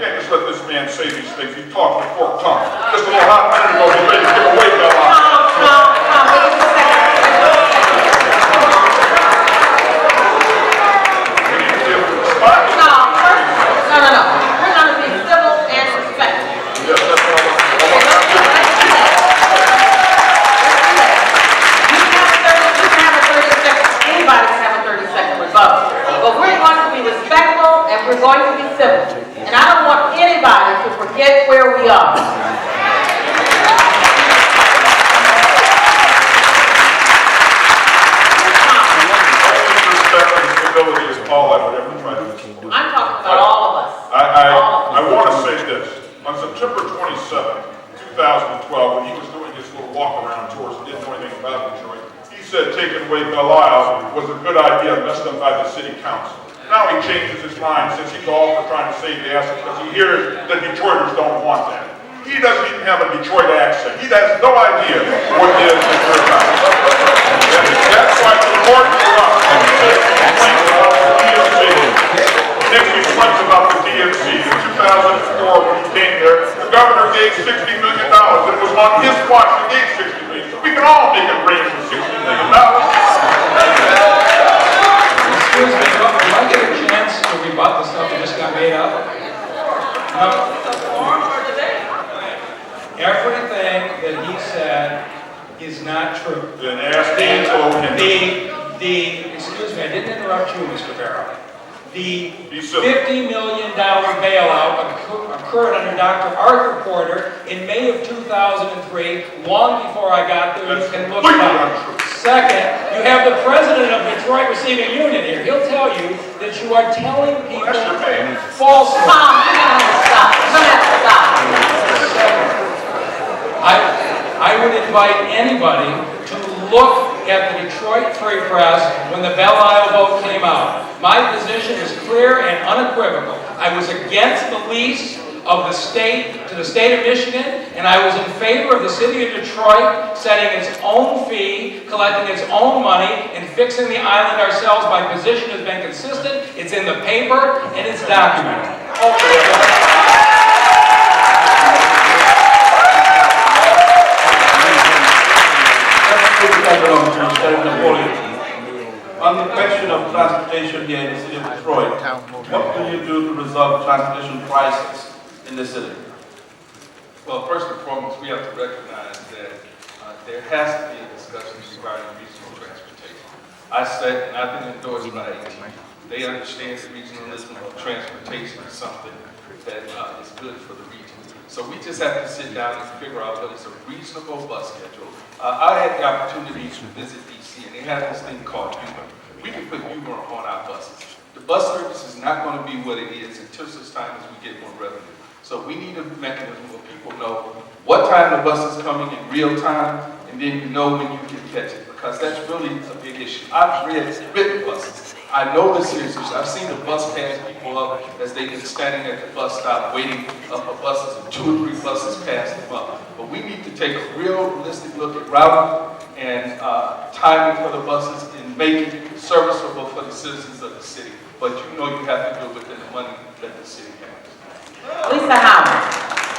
can't just let this man say these things. He talked with forked tongue. Just a little hot minute ago, he ready to give away Galilee. We're going to be civil. And I don't want anybody to forget where we are. I'm talking about all of us. I want to say this. On September 27, 2012, when he was doing his little walk-around tours and didn't know anything about Detroit, he said taking away Belial was a good idea messed up by the city council. Now he changes his mind since he's all for trying to save the assets because he hears that Detroiters don't want that. He doesn't even have a Detroit accent. He has no idea what it is that we're about. That's why it's important for us to complain about the DMC. Next he complains about the DMC. In 2004 when he came there, the governor gave $60 million. It was on his watch he gave $60 million. So we can all make it rain with $60 million. Excuse me, do I get a chance to rebut the stuff that just got made up? No. Everything that he said is not true. Then ask excuse me, I didn't interrupt you, Mr. Barrow. The $50 million bailout occurred under Dr. Arthur Porter in May of 2003, long before I got there. You can look it up. Second, you have the president of Detroit Receiving Union here. He'll tell you that you are telling people false. Tom, you're going to have to stop. You're going to have to stop. I would invite anybody to look at the Detroit Free Press when the Belial vote came out. My position is clear and unequivocal. I was against the lease of the state to the state of Michigan, and I was in favor of the city of Detroit setting its own fee, collecting its own money, and fixing the island ourselves. My position has been consistent. It's in the paper, and it's documented. On the question of transportation here in the city of Detroit, what do you do to resolve transportation crisis in the city? Well, first and foremost, we have to recognize that there has to be a discussion regarding regional transportation. I said, and I've been endorsed by AT. They understand that regionalism of transportation is something that is good for the region. So we just have to sit down and figure out what is a reasonable bus schedule. I had the opportunity to visit DC, and they have this thing called humor. We can put humor on our buses. The bus service is not going to be what it is until such time as we get more revenue. So we need a mechanism where people know what time the bus is coming in real time, and then you know when you can catch it, because that's really a big issue. I've ridden buses. I know the seriousness. I've seen the bus pass people up as they've been standing at the bus stop waiting for buses, and 2 or 3 buses pass them up. But we need to take a realistic look at routing and timing for the buses and make it serviceable for the citizens of the city. But you know you have to do it within the money that the city has. Lisa Howard,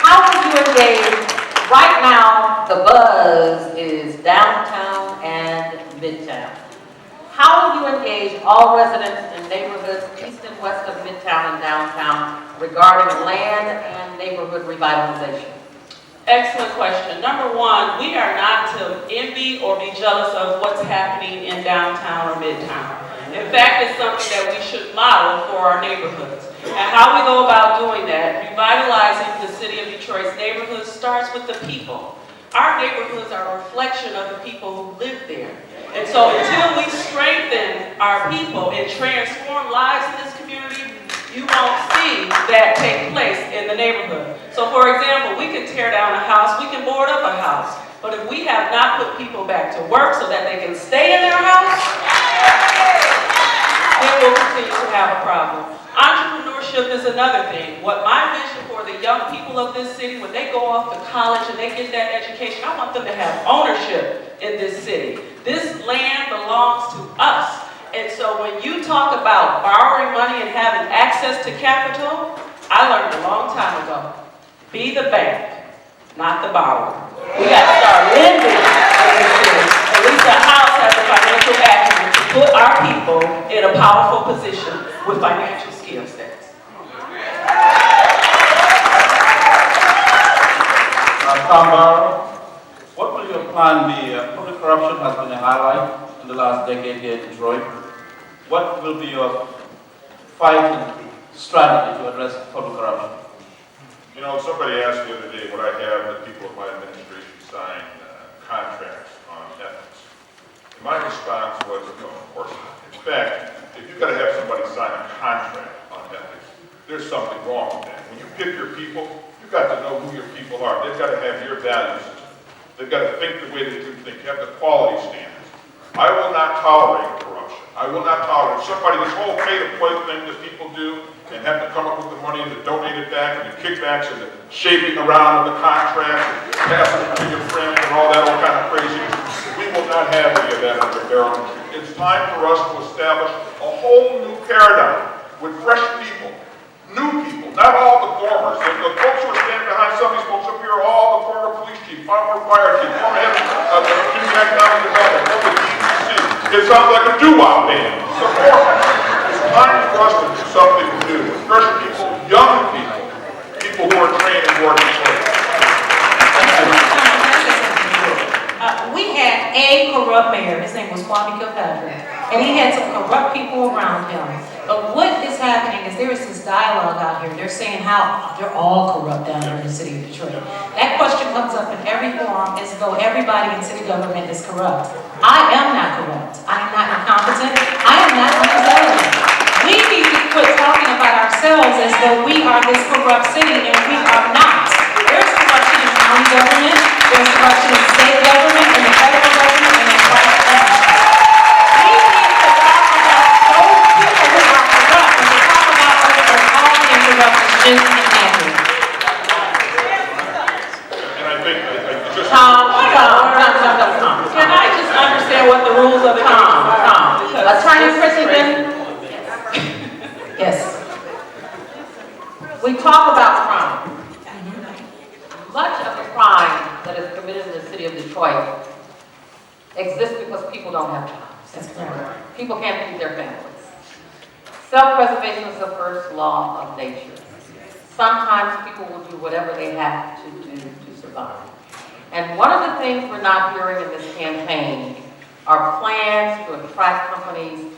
how would you engage? Right now, the buzz is downtown and midtown. How would you engage all residents in neighborhoods east and west of midtown and downtown regarding land and neighborhood revitalization? Excellent question. Number one, we are not to envy or be jealous of what's happening in downtown or midtown. In fact, it's something that we should model for our neighborhoods. And how we go about doing that, revitalizing the city of Detroit's neighborhoods, starts with the people. Our neighborhoods are a reflection of the people who live there. And so until we strengthen our people and transform lives in this community, you won't see that take place in the neighborhood. So for example, we can tear down a house, we can board up a house, but if we have not put people back to work so that they can stay in their house, then we'll continue to have a problem. Entrepreneurship is another thing. What my vision for the young people of this city, when they go off to college and they get that education, I want them to have ownership in this city. This land belongs to us. And so when you talk about borrowing money and having access to capital, I learned a long be the bank, not the borrower. We got to start lending in this city. At least the House has the financial acumen to put our people in a powerful position with financial skill sets. Tom Barrow, what will your plan be? Public corruption has been a highlight in the last decade here in Detroit. What will be your fighting strategy to address public corruption? You know, somebody asked the other day, would I have the people of my administration sign contracts on ethics? And my response was, no, of course not. In fact, if you've got to have somebody sign a contract on ethics, there's something wrong with that. When you pick your people, you've got to know who your people are. They've got to have your values. They've got to think the way that you think, have the quality standards. I will not tolerate corruption. I will not tolerate somebody, this whole pay-to-play thing that people do and have to come up with the money to donate it back and the kickbacks and the shaping around of the contract and passing it to your friends and all that old kind of crazy. We will not have any of that under Barrow. It's time for us to establish a whole new paradigm with fresh people, new people, not all the formers. The folks who are standing behind some of these folks up here are all the former police chief, former fire chief, former head of the community economic development, former DEC. It sounds like a doo-wop band. The formers. It's time for us to do something new. Fresh people, young people, people who are trained and working for it. We had a corrupt mayor. His name was Kwame Kilpatrick. And he had some corrupt people around him. But what is happening is there is this dialogue out here. They're saying how they're all corrupt down here in the city of Detroit. That question comes up in every forum as though everybody in city government is corrupt. I am not corrupt. I am not incompetent. I am not irrelevant. We need to quit talking about ourselves as though we are this corrupt city, and we are not. There's corruption in county government, there's corruption in state government, in the federal government, and in private government. We need to talk about those people who are corrupt, and to talk about us as all being corrupt is just inaccurate. And I think just... Tom. Can I just understand what the rules of the game are? Attorney President, Yes. we talk about crime. Much of the crime that is committed in the city of Detroit exists because people don't have jobs. That's correct. People can't feed their families. Self-preservation is the first law of nature. Sometimes people will do whatever they have to do to survive. And one of the things we're not hearing in this campaign are plans to attract companies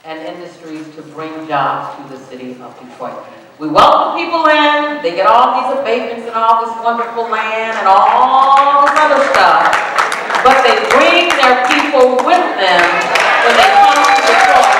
and industries to bring jobs to the city of Detroit. We welcome people in, they get all these abatements and all this wonderful land and all this other stuff, but they bring their people with them when they come to Detroit.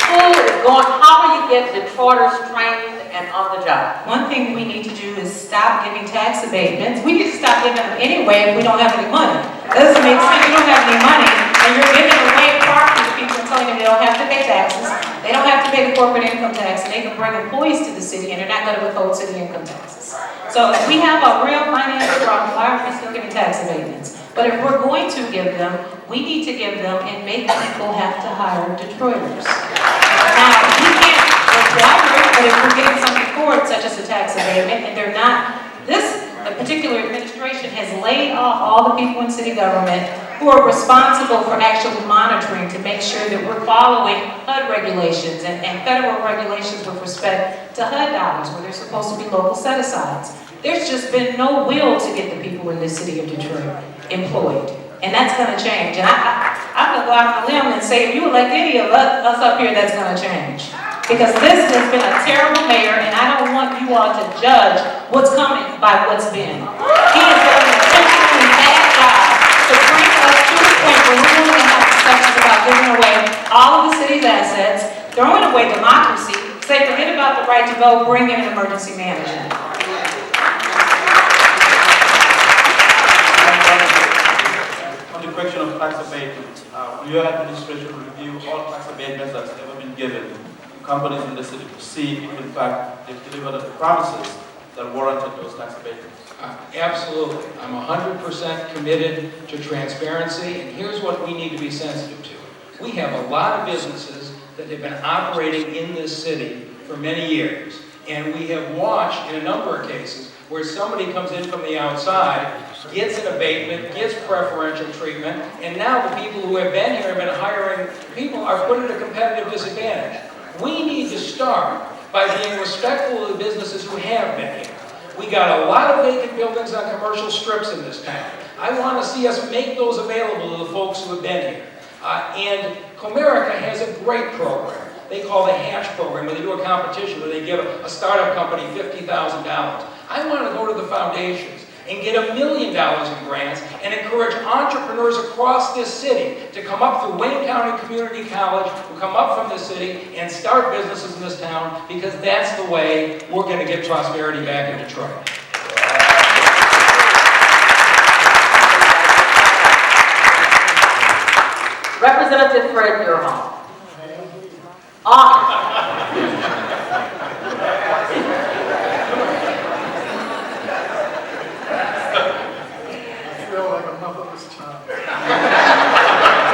Who is going, how do you get Detroiters trained and on the job? One thing we need to do is stop giving tax abatements. We need to stop giving them anyway if we don't have any money. It doesn't make sense. You don't have any money and you're giving away property to people and telling them they don't have to pay taxes. They don't have to pay the corporate income tax, and they can bring employees to the city, and they're not going to withhold city income taxes. So if we have a real financial problem, why are we still giving tax abatements? But if we're going to give them, we need to give them and make people have to hire Detroiters. Now, we can't require it, but if we're getting something for it, such as a tax abatement, and they're not, this particular administration has laid off all the people in city government who are responsible for actually monitoring to make sure that we're following HUD regulations and federal regulations with respect to HUD dollars, where they're supposed to be local set-asides. There's just been no will to get the people in the city of Detroit employed. And that's going to change. And I'm going to go out on a limb and say, if you elect any of us up here, that's going to change. Because this has been a terrible mayor, and I don't want you all to judge what's coming by what's been. He has done an intentionally bad job to bring us to the point where we're going to have discussions about giving away all of the city's assets, throwing away democracy, say forget about the right to vote, bring in an emergency management. On the question of tax abatement, will your administration review all tax abatements that's ever been given to companies in the city to see if in fact they've delivered the promises that warranted those tax abatements? Absolutely. I'm 100% committed to transparency, and here's what we need to be sensitive to. We have a lot of businesses that have been operating in this city for many years, And we have watched in a number of cases where somebody comes in from the outside, gets an abatement, gets preferential treatment, and now the people who have been here and been hiring people are put at a competitive disadvantage. We need to start by being respectful of the businesses who have been here. We got a lot of vacant buildings on commercial strips in this town. I want to see us make those available to the folks who have been here. And Comerica has a great program. They call the Hatch program, where they do a competition where they give a startup company $50,000. I want to go to the foundations and get $1 million in grants and encourage entrepreneurs across this city to come up through Wayne County Community College, who come up from this city and start businesses in this town, because that's the way we're going to get prosperity back in Detroit. Representative Fred Durham.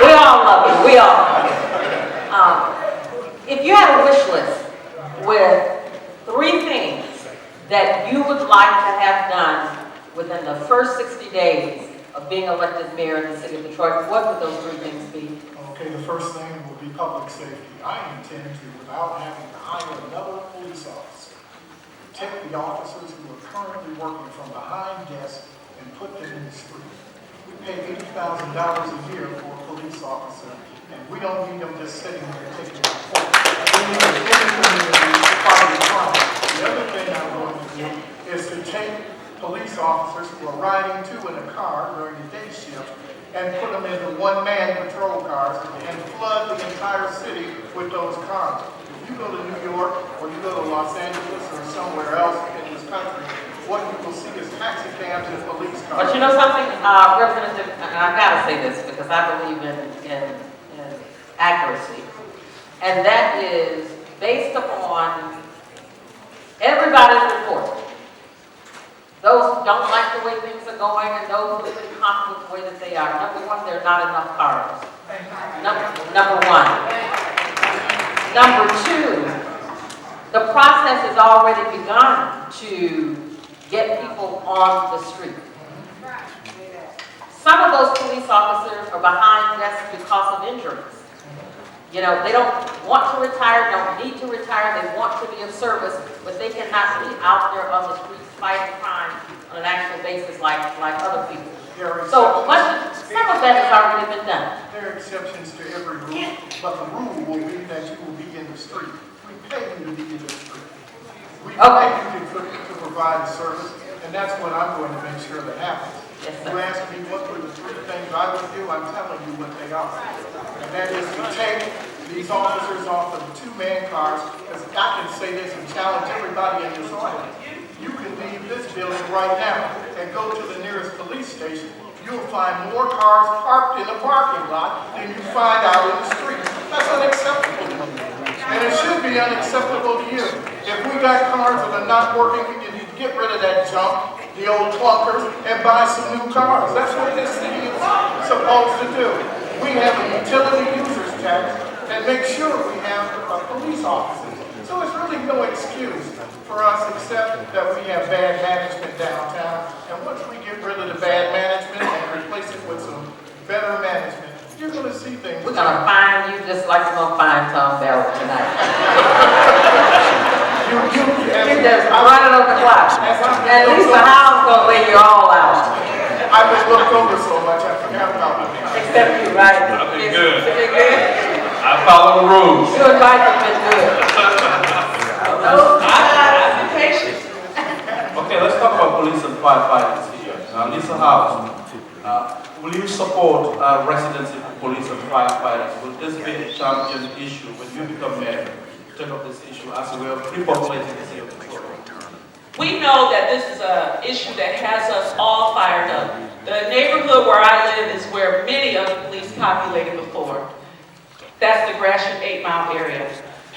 We all love you. We all love you. If you had a wish list with 3 things that you would like to have done within the first 60 days of being elected mayor in the city of Detroit, what would those 3 things be? Okay, the first thing will be public safety. I intend to, without having to hire another police officer, take the officers who are currently working from behind desks and put them in the street. We pay $80,000 a year for a police officer, and we don't need them just sitting there taking a report. We need them in the community to fight the crime. The other thing I'm going to do is to take police officers who are riding 2 in a car during the day shift and put them into one-man patrol cars and flood the entire city with those cars. If you go to New York or you go to Los Angeles or somewhere else in this country, what you will see is taxi cabs and police cars. But you know something, Representative, and I've got to say this because I believe in accuracy, and that is based upon everybody's report. Those who don't like the way things are going and those who live in conflict the way that they are. Number 1, there are not enough cars. Number 1. Number 2, the process has already begun to get people on the street. Some of those police officers are behind desks because of injuries. You know, they don't want to retire, don't need to retire, they want to be of service, but they cannot be out there on the streets fighting crime on an actual basis like other people. So some of that has already been done. There are exceptions to every rule, but the rule will be that you will be in the street. We pay you to be in the street. We pay you to provide a service, and that's what I'm going to make sure that happens. Yes, You ask me what were the 3 things I would do, I'm telling you what they are. And that is to take these officers off of the 2-man cars, because I can say this and challenge everybody in this audience. You can leave this building right now and go to the nearest police station. You'll find more cars parked in the parking lot than you find out in the street. That's unacceptable to me. And it should be unacceptable to you. If we got cars that are not working, you need to get rid of that junk, the old clunkers, and buy some new cars. That's what this city is supposed to do. We have a utility users tax and make sure we have police officers. So it's really no excuse for us except that we have bad management downtown. And once we get rid of the bad management and replace it with some better management, you're going to see things. We're going to find you just like we're going to find Tom Barrett tonight. You're just running on the clock. At least the house going to lay you all out. I've been looked over so much, I forgot about me. Except you, right? I've been good. You been good? I follow the rules. You and Mike have been good. I'm patient. Okay, let's talk about police and firefighters here. Lisa House, will you support residency for police and firefighters? Will this be a champion issue when you become mayor? Take up this issue as we are repopulating the city of Detroit. We know that this is an issue that has us all fired up. The neighborhood where I live is where many of the police populated before. That's the Gratiot 8 Mile area.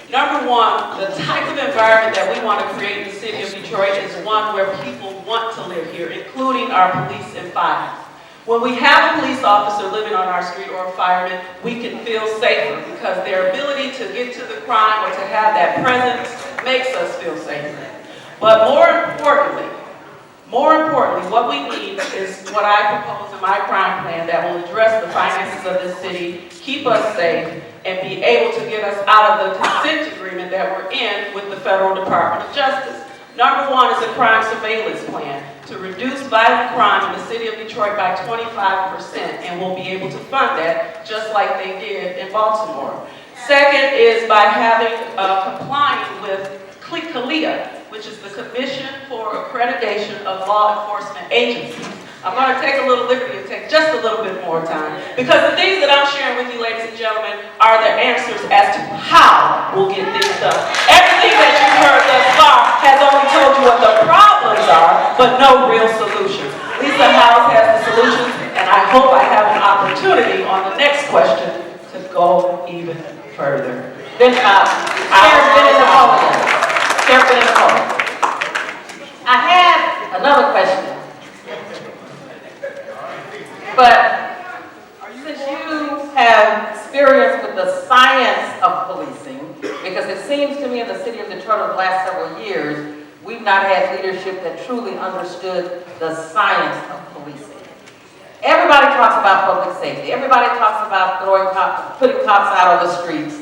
Number 1, the type of environment that we want to create in the city of Detroit is one where people want to live here, including our police and fire. When we have a police officer living on our street or a fireman, we can feel safer because their ability to get to the crime or to have that presence makes us feel safe. But more importantly, what we need is what I propose in my crime plan that will address the finances of this city, keep us safe, and be able to get us out of the consent agreement that we're in with the Federal Department of Justice. Number one is a crime surveillance plan to reduce violent crime in the city of Detroit by 25%, and we'll be able to fund that just like they did in Baltimore. Second is by having complying with CLIA, which is the Commission for Accreditation of Law Enforcement Agencies. I'm going to take a little liberty and take just a little bit more time, because the things that I'm sharing with you, ladies and gentlemen, are the answers as to how we'll get things done. Everything that you've heard thus far has only told you what the problems are, but no real solutions. Lisa House has the solutions, and I hope I have an opportunity on the next question to go even further. Then, Chair Bennett, I have another question. But since you have experience with the science of policing, because it seems to me in the city of Detroit over the last several years, we've not had leadership that truly understood the science of policing. Everybody talks about public safety. Everybody talks about putting cops out on the streets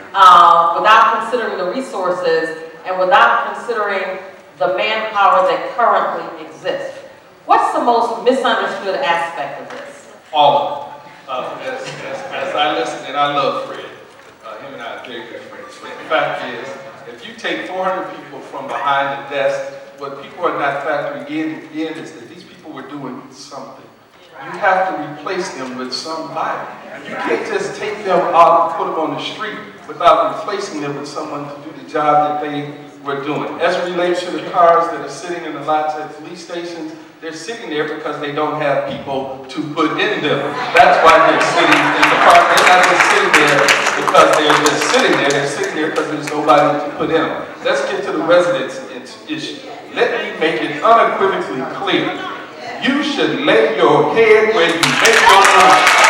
without considering the resources and without considering the manpower that currently exists. What's the most misunderstood aspect of this? All of it. As I listen, and I love Fred, him and I are very good friends. But the fact is, if you take 400 people from behind the desk, what people are not factoring in is that these people were doing something. You have to replace them with somebody. You can't just take them out and put them on the street without replacing them with someone to do the job that they were doing. As it relates to the cars that are sitting in the lots at police stations, they're sitting there because they don't have people to put in them. That's why they're sitting in the park. They're not just sitting there because they're just sitting there. They're sitting there because there's nobody to put in them. Let's get to the residents issue. Let me make it unequivocally clear. You should lay your head where you make your move.